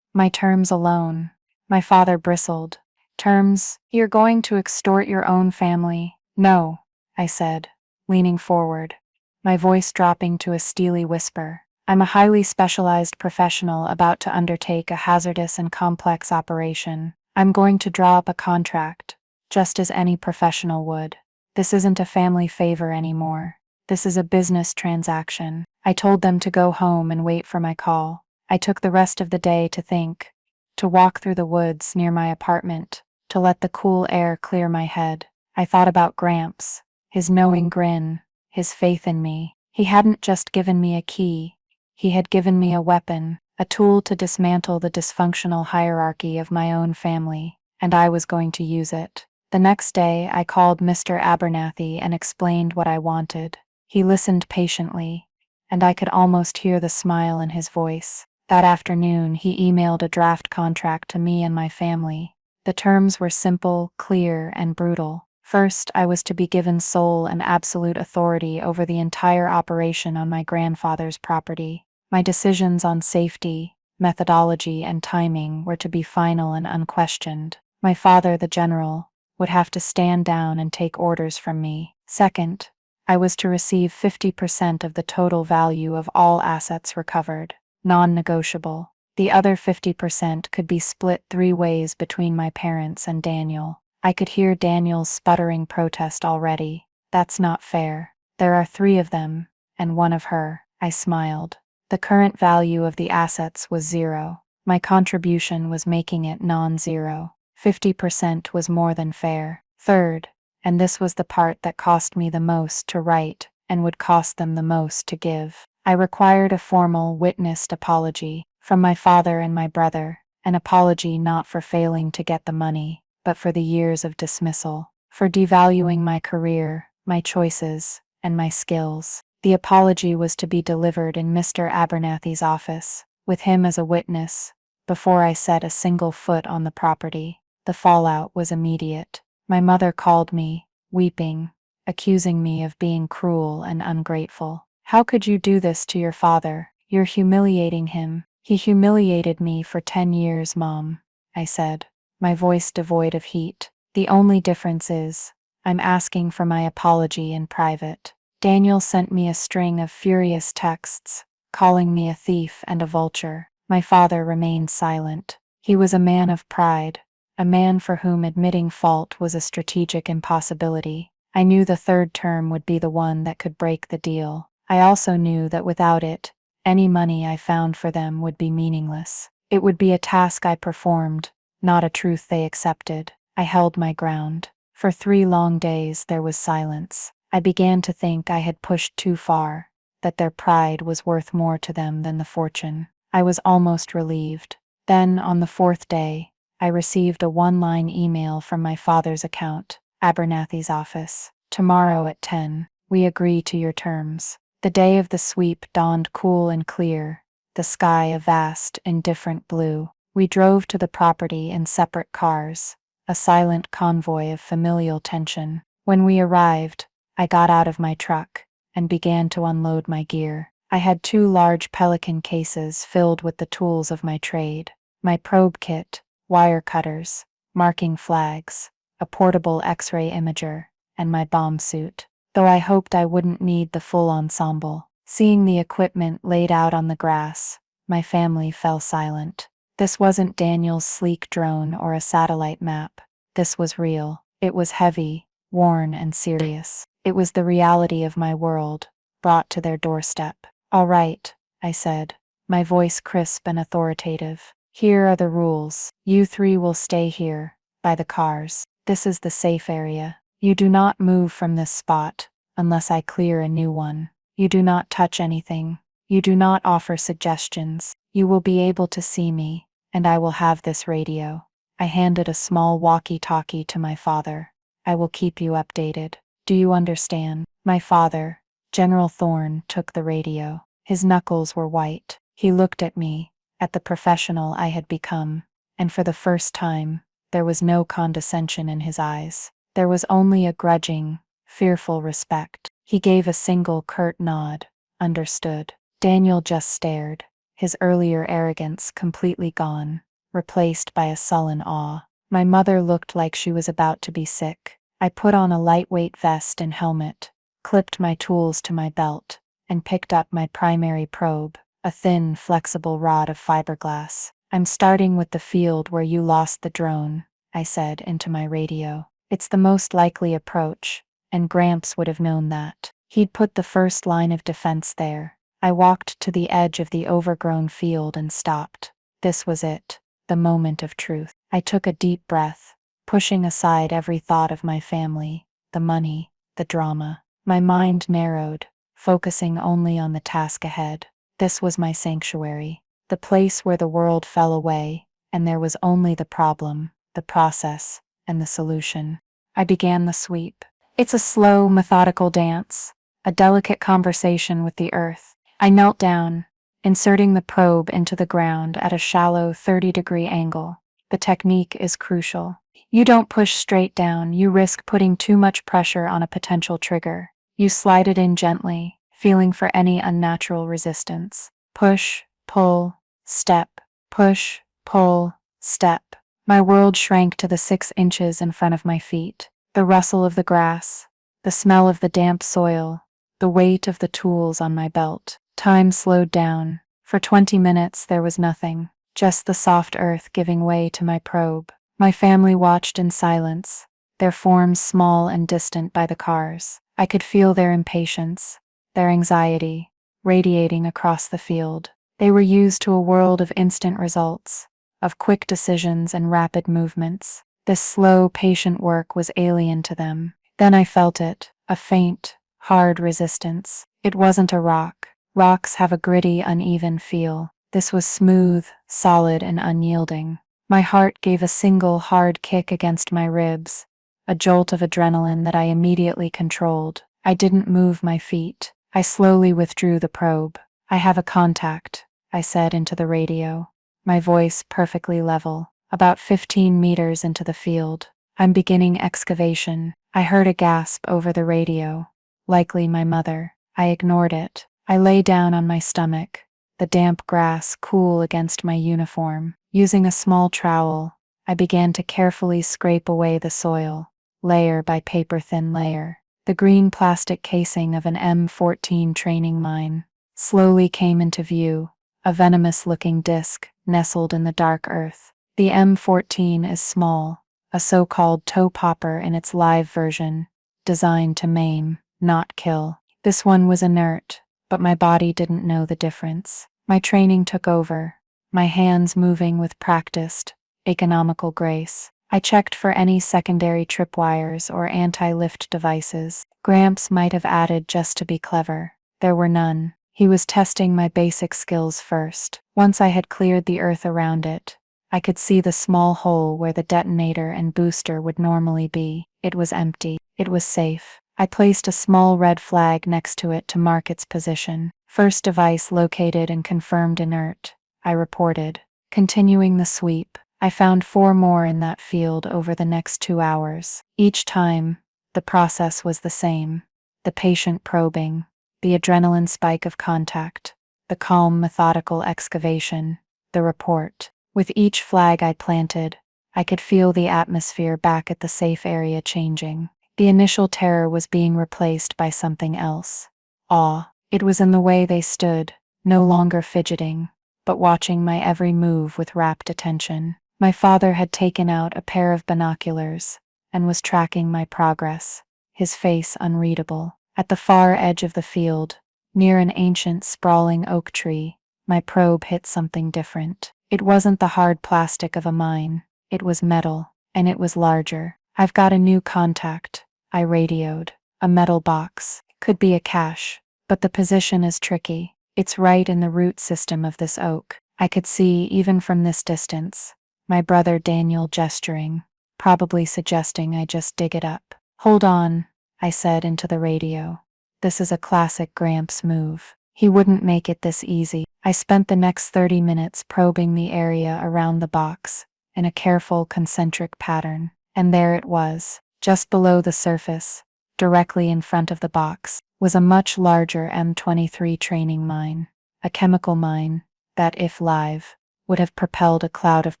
My terms alone. My father bristled. Terms? You're going to extort your own family? No, I said, leaning forward, my voice dropping to a steely whisper. I'm a highly specialized professional about to undertake a hazardous and complex operation. I'm going to draw up a contract, just as any professional would. This isn't a family favor anymore. This is a business transaction. I told them to go home and wait for my call. I took the rest of the day to think, to walk through the woods near my apartment, to let the cool air clear my head. I thought about Gramps, his knowing grin, his faith in me. He hadn't just given me a key. He had given me a weapon, a tool to dismantle the dysfunctional hierarchy of my own family, and I was going to use it. The next day, I called Mr. Abernathy and explained what I wanted. He listened patiently, and I could almost hear the smile in his voice. That afternoon, he emailed a draft contract to me and my family. The terms were simple, clear, and brutal. First, I was to be given sole and absolute authority over the entire operation on my grandfather's property. My decisions on safety, methodology, and timing were to be final and unquestioned. My father, the general, would have to stand down and take orders from me. Second, I was to receive 50% of the total value of all assets recovered, non-negotiable. The other 50% could be split 3 ways between my parents and Daniel. I could hear Daniel's sputtering protest already. That's not fair. There are 3 of them, and 1 of her. I smiled. The current value of the assets was 0. My contribution was making it non-zero. 50% was more than fair. Third, and this was the part that cost me the most to write and would cost them the most to give, I required a formal, witnessed apology from my father and my brother, an apology not for failing to get the money, but for the years of dismissal, for devaluing my career, my choices, and my skills. The apology was to be delivered in Mr. Abernathy's office, with him as a witness, before I set a single foot on the property. The fallout was immediate. My mother called me, weeping, accusing me of being cruel and ungrateful. How could you do this to your father? You're humiliating him. He humiliated me for 10 years, Mom, I said, my voice devoid of heat. The only difference is, I'm asking for my apology in private. Daniel sent me a string of furious texts, calling me a thief and a vulture. My father remained silent. He was a man of pride, a man for whom admitting fault was a strategic impossibility. I knew the third term would be the one that could break the deal. I also knew that without it, any money I found for them would be meaningless. It would be a task I performed, not a truth they accepted. I held my ground. For 3 long days there was silence. I began to think I had pushed too far, that their pride was worth more to them than the fortune. I was almost relieved. Then, on the 4th day, I received a 1-line email from my father's account, Abernathy's office. Tomorrow at 10, we agree to your terms. The day of the sweep dawned cool and clear, the sky a vast, indifferent blue. We drove to the property in separate cars, a silent convoy of familial tension. When we arrived, I got out of my truck and began to unload my gear. I had 2 large Pelican cases filled with the tools of my trade, my probe kit, wire cutters, marking flags, a portable X-ray imager, and my bomb suit. Though I hoped I wouldn't need the full ensemble. Seeing the equipment laid out on the grass, my family fell silent. This wasn't Daniel's sleek drone or a satellite map. This was real. It was heavy, worn, and serious. It was the reality of my world, brought to their doorstep. "All right," I said, my voice crisp and authoritative. "Here are the rules. You three will stay here, by the cars. This is the safe area. You do not move from this spot, unless I clear a new one. You do not touch anything. You do not offer suggestions. You will be able to see me, and I will have this radio." I handed a small walkie-talkie to my father. "I will keep you updated. Do you understand?" My father, General Thorne, took the radio. His knuckles were white. He looked at me, at the professional I had become, and for the first time, there was no condescension in his eyes. There was only a grudging, fearful respect. He gave a single curt nod. "Understood." Daniel just stared, his earlier arrogance completely gone, replaced by a sullen awe. My mother looked like she was about to be sick. I put on a lightweight vest and helmet, clipped my tools to my belt, and picked up my primary probe, a thin, flexible rod of fiberglass. "I'm starting with the field where you lost the drone," I said into my radio. "It's the most likely approach, and Gramps would have known that. He'd put the first line of defense there." I walked to the edge of the overgrown field and stopped. This was it, the moment of truth. I took a deep breath, pushing aside every thought of my family, the money, the drama. My mind narrowed, focusing only on the task ahead. This was my sanctuary, the place where the world fell away, and there was only the problem, the process, and the solution. I began the sweep. It's a slow, methodical dance, a delicate conversation with the earth. I knelt down, inserting the probe into the ground at a shallow 30-degree angle. The technique is crucial. You don't push straight down, you risk putting too much pressure on a potential trigger. You slide it in gently, feeling for any unnatural resistance. Push, pull, step, push, pull, step. My world shrank to the 6 inches in front of my feet. The rustle of the grass, the smell of the damp soil, the weight of the tools on my belt. Time slowed down. For 20 minutes there was nothing, just the soft earth giving way to my probe. My family watched in silence, their forms small and distant by the cars. I could feel their impatience, their anxiety, radiating across the field. They were used to a world of instant results, of quick decisions and rapid movements. This slow, patient work was alien to them. Then I felt it, a faint, hard resistance. It wasn't a rock. Rocks have a gritty, uneven feel. This was smooth, solid, and unyielding. My heart gave a single hard kick against my ribs, a jolt of adrenaline that I immediately controlled. I didn't move my feet. I slowly withdrew the probe. "I have a contact," I said into the radio, my voice perfectly level. About 15 meters into the field. "I'm beginning excavation." I heard a gasp over the radio, likely my mother. I ignored it. I lay down on my stomach, the damp grass cool against my uniform. Using a small trowel, I began to carefully scrape away the soil, layer by paper-thin layer. The green plastic casing of an M14 training mine slowly came into view, a venomous-looking disc nestled in the dark earth. The M14 is small, a so-called toe popper in its live version, designed to maim, not kill. This one was inert, but my body didn't know the difference. My training took over, my hands moving with practiced, economical grace. I checked for any secondary tripwires or anti-lift devices Gramps might have added just to be clever. There were none. He was testing my basic skills first. Once I had cleared the earth around it, I could see the small hole where the detonator and booster would normally be. It was empty. It was safe. I placed a small red flag next to it to mark its position. "First device located and confirmed inert," I reported. Continuing the sweep, I found 4 more in that field over the next 2 hours. Each time, the process was the same. The patient probing, the adrenaline spike of contact, the calm, methodical excavation, the report. With each flag I planted, I could feel the atmosphere back at the safe area changing. The initial terror was being replaced by something else. Awe. It was in the way they stood, no longer fidgeting, but watching my every move with rapt attention. My father had taken out a pair of binoculars and was tracking my progress, his face unreadable. At the far edge of the field, near an ancient sprawling oak tree, my probe hit something different. It wasn't the hard plastic of a mine, it was metal, and it was larger. "I've got a new contact," I radioed. "A metal box. Could be a cache, but the position is tricky. It's right in the root system of this oak." I could see, even from this distance, my brother Daniel gesturing, probably suggesting I just dig it up. "Hold on," I said into the radio. "This is a classic Gramps move. He wouldn't make it this easy." I spent the next 30 minutes probing the area around the box in a careful concentric pattern, and there it was, just below the surface, directly in front of the box, was a much larger M23 training mine, a chemical mine that, if live, would have propelled a cloud of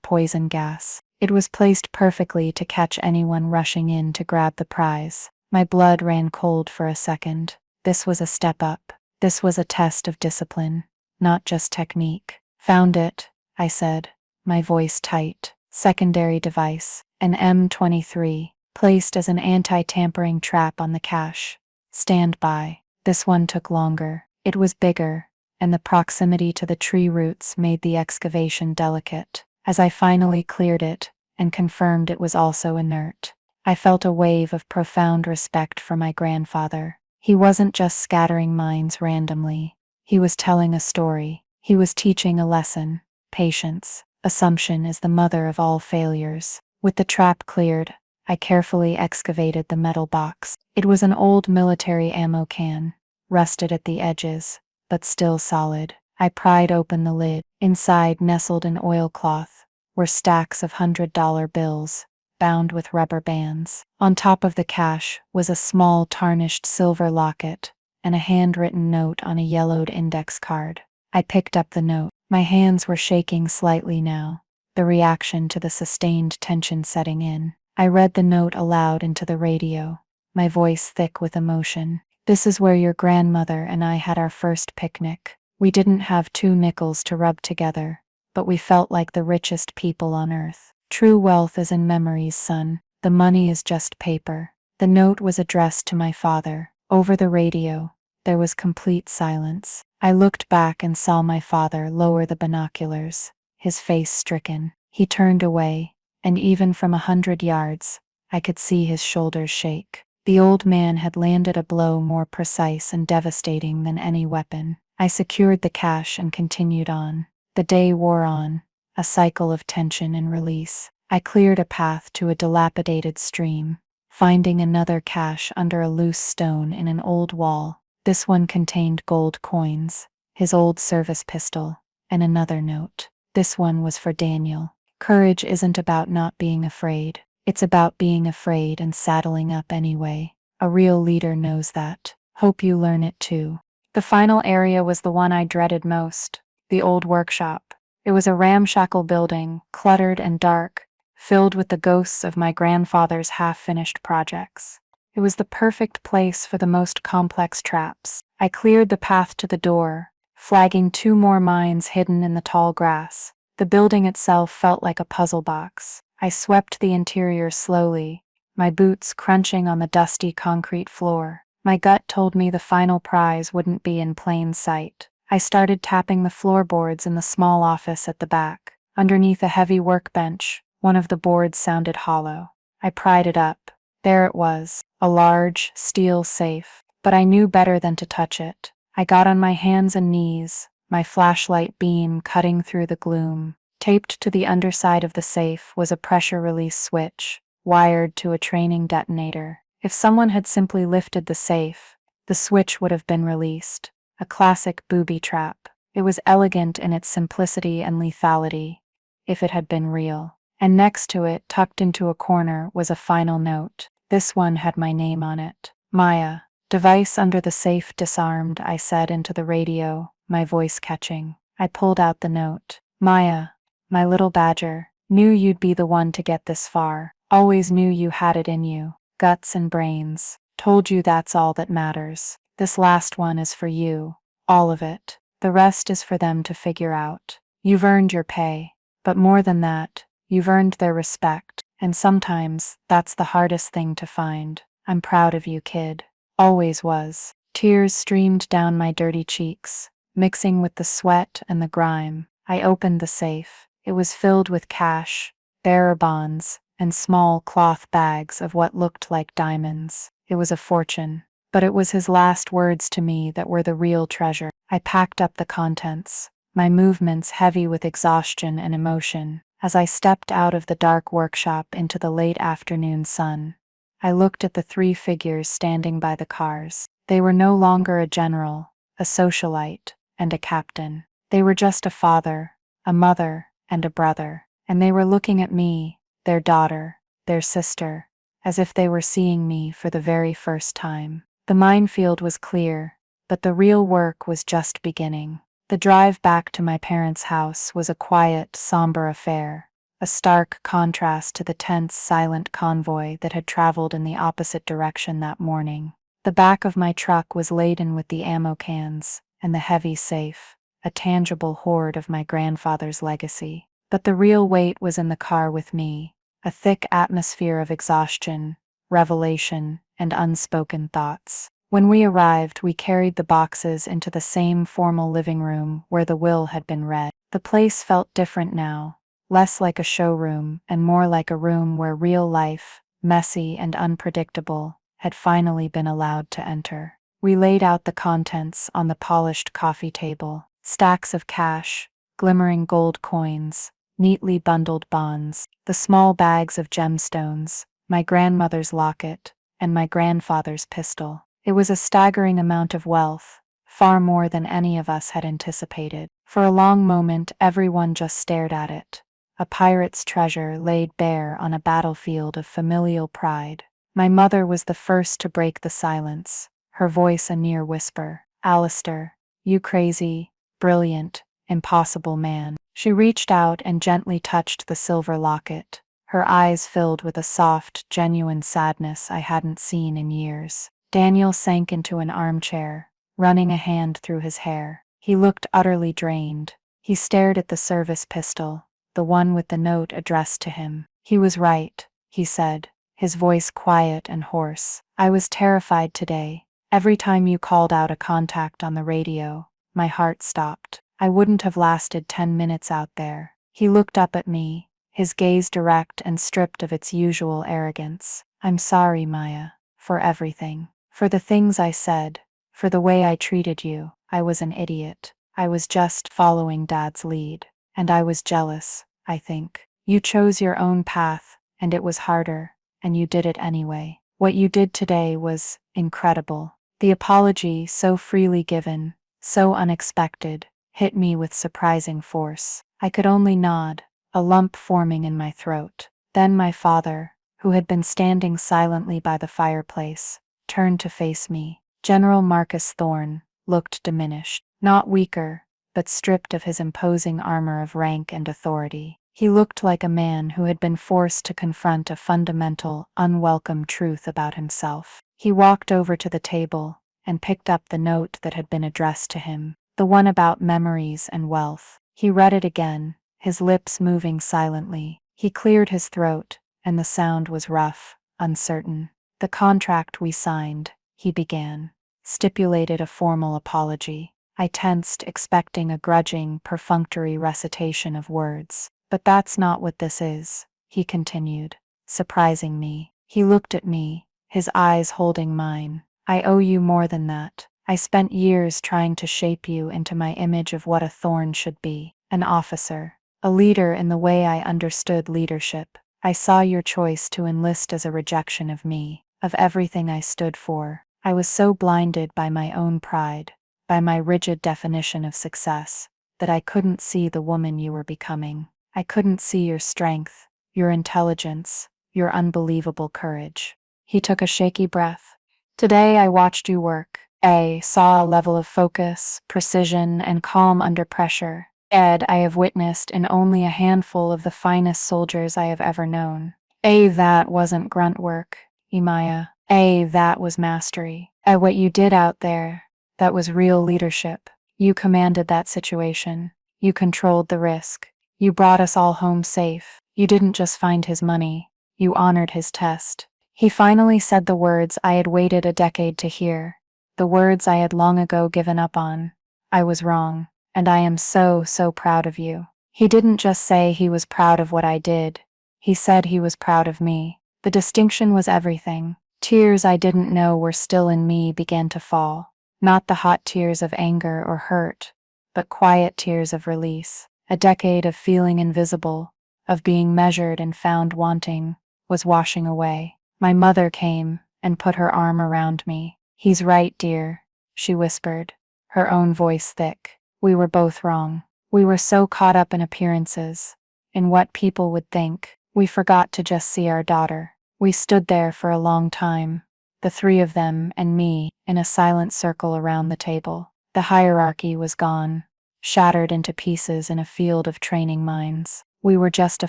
poison gas. It was placed perfectly to catch anyone rushing in to grab the prize. My blood ran cold for a second. This was a step up. This was a test of discipline, not just technique. "Found it," I said, my voice tight. "Secondary device, an M23, placed as an anti-tampering trap on the cache. Stand by." This one took longer. It was bigger, and the proximity to the tree roots made the excavation delicate. As I finally cleared it and confirmed it was also inert, I felt a wave of profound respect for my grandfather. He wasn't just scattering mines randomly. He was telling a story. He was teaching a lesson. Patience. Assumption is the mother of all failures. With the trap cleared, I carefully excavated the metal box. It was an old military ammo can, rusted at the edges, but still solid. I pried open the lid. Inside, nestled in oilcloth, were stacks of $100 bills, bound with rubber bands. On top of the cache was a small tarnished silver locket and a handwritten note on a yellowed index card. I picked up the note. My hands were shaking slightly now, the reaction to the sustained tension setting in. I read the note aloud into the radio, my voice thick with emotion. "This is where your grandmother and I had our first picnic. We didn't have 2 nickels to rub together, but we felt like the richest people on earth. True wealth is in memories, son. The money is just paper." The note was addressed to my father. Over the radio, there was complete silence. I looked back and saw my father lower the binoculars, his face stricken. He turned away, and even from 100 yards, I could see his shoulders shake. The old man had landed a blow more precise and devastating than any weapon. I secured the cache and continued on. The day wore on, a cycle of tension and release. I cleared a path to a dilapidated stream, finding another cache under a loose stone in an old wall. This one contained gold coins, his old service pistol, and another note. This one was for Daniel. "Courage isn't about not being afraid. It's about being afraid and saddling up anyway. A real leader knows that. Hope you learn it too." The final area was the one I dreaded most, the old workshop. It was a ramshackle building, cluttered and dark, filled with the ghosts of my grandfather's half-finished projects. It was the perfect place for the most complex traps. I cleared the path to the door, flagging 2 more mines hidden in the tall grass. The building itself felt like a puzzle box. I swept the interior slowly, my boots crunching on the dusty concrete floor. My gut told me the final prize wouldn't be in plain sight. I started tapping the floorboards in the small office at the back. Underneath a heavy workbench, one of the boards sounded hollow. I pried it up. There it was, a large, steel safe, but I knew better than to touch it. I got on my hands and knees, my flashlight beam cutting through the gloom. Taped to the underside of the safe was a pressure release switch, wired to a training detonator. If someone had simply lifted the safe, the switch would have been released. A classic booby-trap. It was elegant in its simplicity and lethality, if it had been real. And next to it, tucked into a corner, was a final note. This one had my name on it. "Maya. Device under the safe disarmed," I said into the radio, my voice catching. I pulled out the note. "Maya, my little badger, Knew you'd be the one to get this far. Always knew you had it in you. Guts and brains. Told you that's all that matters. This last one is for you. All of it. The rest is for them to figure out. You've earned your pay. But more than that, you've earned their respect. And sometimes, that's the hardest thing to find. I'm proud of you, kid. Always was. Tears streamed down my dirty cheeks, mixing with the sweat and the grime. I opened the safe. It was filled with cash, bearer bonds, and small cloth bags of what looked like diamonds. It was a fortune. But it was his last words to me that were the real treasure. I packed up the contents, my movements heavy with exhaustion and emotion. As I stepped out of the dark workshop into the late afternoon sun, I looked at the three figures standing by the cars. They were no longer a general, a socialite, and a captain. They were just a father, a mother, and a brother. And they were looking at me, their daughter, their sister, as if they were seeing me for the very first time. The minefield was clear, but the real work was just beginning. The drive back to my parents' house was a quiet, somber affair, a stark contrast to the tense, silent convoy that had traveled in the opposite direction that morning. The back of my truck was laden with the ammo cans and the heavy safe, a tangible hoard of my grandfather's legacy. But the real weight was in the car with me, a thick atmosphere of exhaustion, revelation, and unspoken thoughts. When we arrived, we carried the boxes into the same formal living room where the will had been read. The place felt different now, less like a showroom and more like a room where real life, messy and unpredictable, had finally been allowed to enter. We laid out the contents on the polished coffee table, stacks of cash, glimmering gold coins, neatly bundled bonds, the small bags of gemstones, my grandmother's locket, and my grandfather's pistol. It was a staggering amount of wealth, far more than any of us had anticipated. For a long moment, everyone just stared at it. A pirate's treasure laid bare on a battlefield of familial pride. My mother was the first to break the silence, her voice a near whisper. "Alistair, you crazy, brilliant, impossible man." She reached out and gently touched the silver locket, her eyes filled with a soft, genuine sadness I hadn't seen in years. Daniel sank into an armchair, running a hand through his hair. He looked utterly drained. He stared at the service pistol, the one with the note addressed to him. "He was right," he said, his voice quiet and hoarse. "I was terrified today. Every time you called out a contact on the radio, my heart stopped. I wouldn't have lasted 10 minutes out there." He looked up at me, his gaze direct and stripped of its usual arrogance. "I'm sorry, Maya, for everything. For the things I said, for the way I treated you. I was an idiot. I was just following Dad's lead. And I was jealous, I think. You chose your own path, and it was harder, and you did it anyway. What you did today was incredible." The apology, so freely given, so unexpected, hit me with surprising force. I could only nod, a lump forming in my throat. Then my father, who had been standing silently by the fireplace, turned to face me. General Marcus Thorne looked diminished, not weaker, but stripped of his imposing armor of rank and authority. He looked like a man who had been forced to confront a fundamental, unwelcome truth about himself. He walked over to the table and picked up the note that had been addressed to him, the one about memories and wealth. He read it again, his lips moving silently. He cleared his throat, and the sound was rough, uncertain. "The contract we signed," he began, "stipulated a formal apology." I tensed, expecting a grudging, perfunctory recitation of words. "But that's not what this is," he continued, surprising me. He looked at me, his eyes holding mine. "I owe you more than that. I spent years trying to shape you into my image of what a Thorne should be. An officer, a leader in the way I understood leadership. I saw your choice to enlist as a rejection of me, of everything I stood for. I was so blinded by my own pride, by my rigid definition of success, that I couldn't see the woman you were becoming. I couldn't see your strength, your intelligence, your unbelievable courage." He took a shaky breath. "Today I watched you work. I saw a level of focus, precision, and calm under pressure Ed I have witnessed in only a handful of the finest soldiers I have ever known. That wasn't grunt work, Imaya. That was mastery. What you did out there, that was real leadership. You commanded that situation. You controlled the risk. You brought us all home safe. You didn't just find his money. You honored his test. He finally said the words I had waited a decade to hear. The words I had long ago given up on. I was wrong. And I am so, so proud of you. He didn't just say he was proud of what I did. He said he was proud of me. The distinction was everything. Tears I didn't know were still in me began to fall. Not the hot tears of anger or hurt, but quiet tears of release. A decade of feeling invisible, of being measured and found wanting, was washing away. My mother came and put her arm around me. He's right, dear, she whispered, her own voice thick. We were both wrong. We were so caught up in appearances, in what people would think, we forgot to just see our daughter. We stood there for a long time, the three of them and me, in a silent circle around the table. The hierarchy was gone, shattered into pieces in a field of training mines. We were just a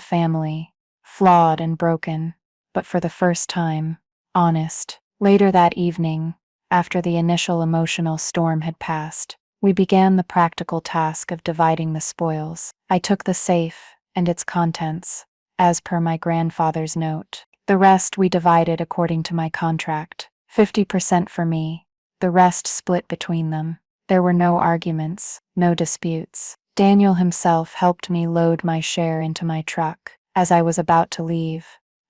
family, flawed and broken, but for the first time, honest. Later that evening, after the initial emotional storm had passed, we began the practical task of dividing the spoils. I took the safe and its contents, as per my grandfather's note. The rest we divided according to my contract, 50% for me, the rest split between them. There were no arguments, no disputes. Daniel himself helped me load my share into my truck. As I was about to leave,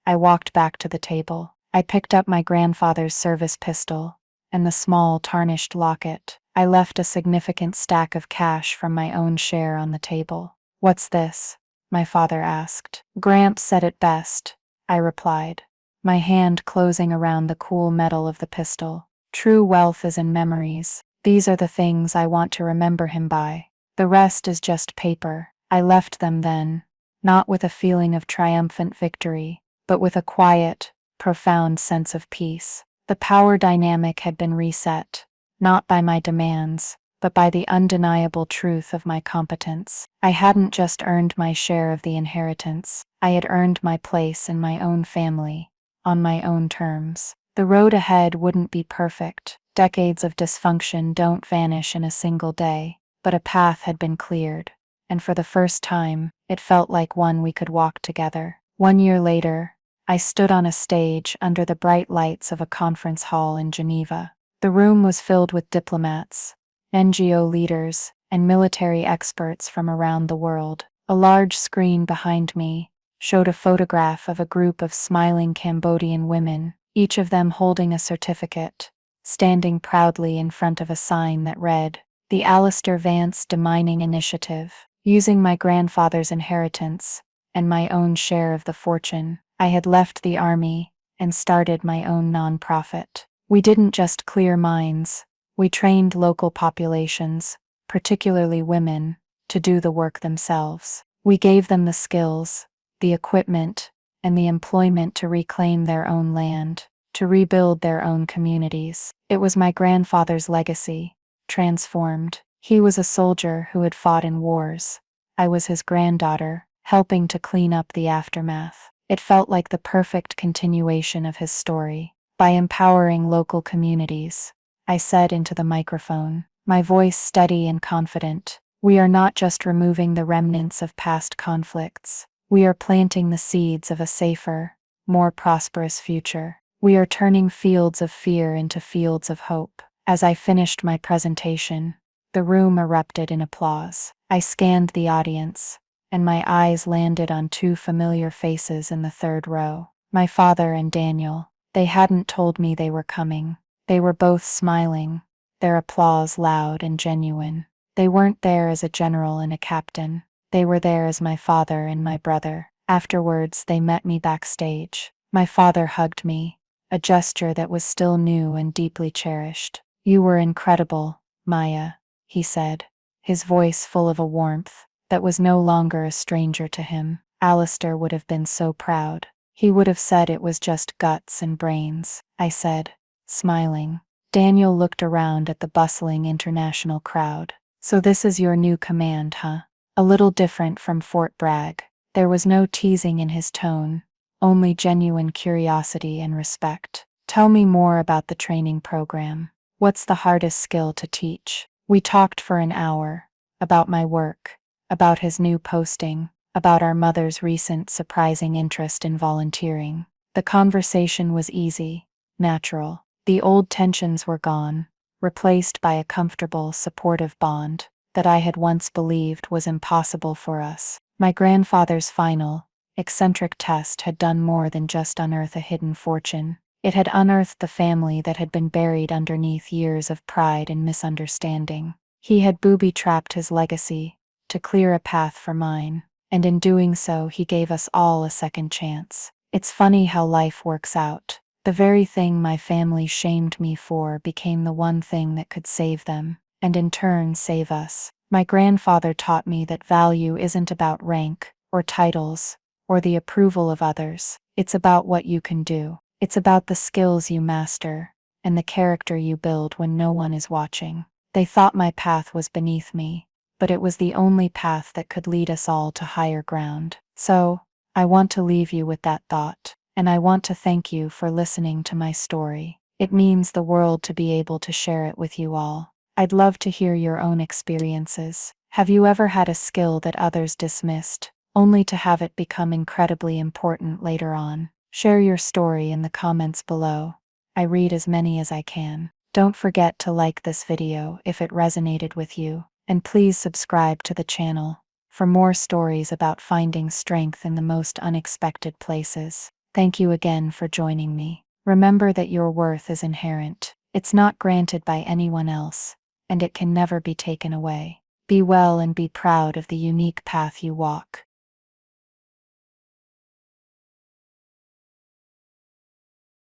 I walked back to the table. I picked up my grandfather's service pistol and the small tarnished locket. I left a significant stack of cash from my own share on the table. What's this? My father asked. Gramps said it best, I replied, my hand closing around the cool metal of the pistol. True wealth is in memories. These are the things I want to remember him by. The rest is just paper. I left them then, not with a feeling of triumphant victory, but with a quiet, profound sense of peace. The power dynamic had been reset. Not by my demands, but by the undeniable truth of my competence. I hadn't just earned my share of the inheritance, I had earned my place in my own family, on my own terms. The road ahead wouldn't be perfect. Decades of dysfunction don't vanish in a single day, but a path had been cleared, and for the first time, it felt like one we could walk together. 1 year later, I stood on a stage under the bright lights of a conference hall in Geneva. The room was filled with diplomats, NGO leaders, and military experts from around the world. A large screen behind me showed a photograph of a group of smiling Cambodian women, each of them holding a certificate, standing proudly in front of a sign that read, "The Alistair Vance Demining Initiative." Using my grandfather's inheritance and my own share of the fortune, I had left the army and started my own nonprofit. We didn't just clear mines, we trained local populations, particularly women, to do the work themselves. We gave them the skills, the equipment, and the employment to reclaim their own land, to rebuild their own communities. It was my grandfather's legacy, transformed. He was a soldier who had fought in wars. I was his granddaughter, helping to clean up the aftermath. It felt like the perfect continuation of his story. By empowering local communities, I said into the microphone, my voice steady and confident, we are not just removing the remnants of past conflicts, we are planting the seeds of a safer, more prosperous future. We are turning fields of fear into fields of hope. As I finished my presentation, the room erupted in applause. I scanned the audience, and my eyes landed on two familiar faces in the third row, my father and Daniel. They hadn't told me they were coming. They were both smiling, their applause loud and genuine. They weren't there as a general and a captain. They were there as my father and my brother. Afterwards, they met me backstage. My father hugged me, a gesture that was still new and deeply cherished. You were incredible, Maya, he said, his voice full of a warmth that was no longer a stranger to him. Alistair would have been so proud. He would have said it was just guts and brains, I said, smiling. Daniel looked around at the bustling international crowd. So this is your new command, huh? a little different from Fort Bragg. There was no teasing in his tone, only genuine curiosity and respect. Tell me more about the training program. What's the hardest skill to teach? We talked for an hour, about my work, about his new posting, about our mother's recent surprising interest in volunteering. The conversation was easy, natural. The old tensions were gone, replaced by a comfortable, supportive bond that I had once believed was impossible for us. My grandfather's final, eccentric test had done more than just unearth a hidden fortune. It had unearthed the family that had been buried underneath years of pride and misunderstanding. He had booby-trapped his legacy to clear a path for mine, and in doing so he gave us all a second chance. It's funny how life works out. The very thing my family shamed me for became the one thing that could save them, and in turn save us. My grandfather taught me that value isn't about rank, or titles, or the approval of others. It's about what you can do. It's about the skills you master, and the character you build when no one is watching. They thought my path was beneath me, but it was the only path that could lead us all to higher ground. So, I want to leave you with that thought, and I want to thank you for listening to my story. It means the world to be able to share it with you all. I'd love to hear your own experiences. Have you ever had a skill that others dismissed, only to have it become incredibly important later on? Share your story in the comments below. I read as many as I can. Don't forget to like this video if it resonated with you, and please subscribe to the channel for more stories about finding strength in the most unexpected places. Thank you again for joining me. Remember that your worth is inherent. It's not granted by anyone else, and it can never be taken away. Be well and be proud of the unique path you walk.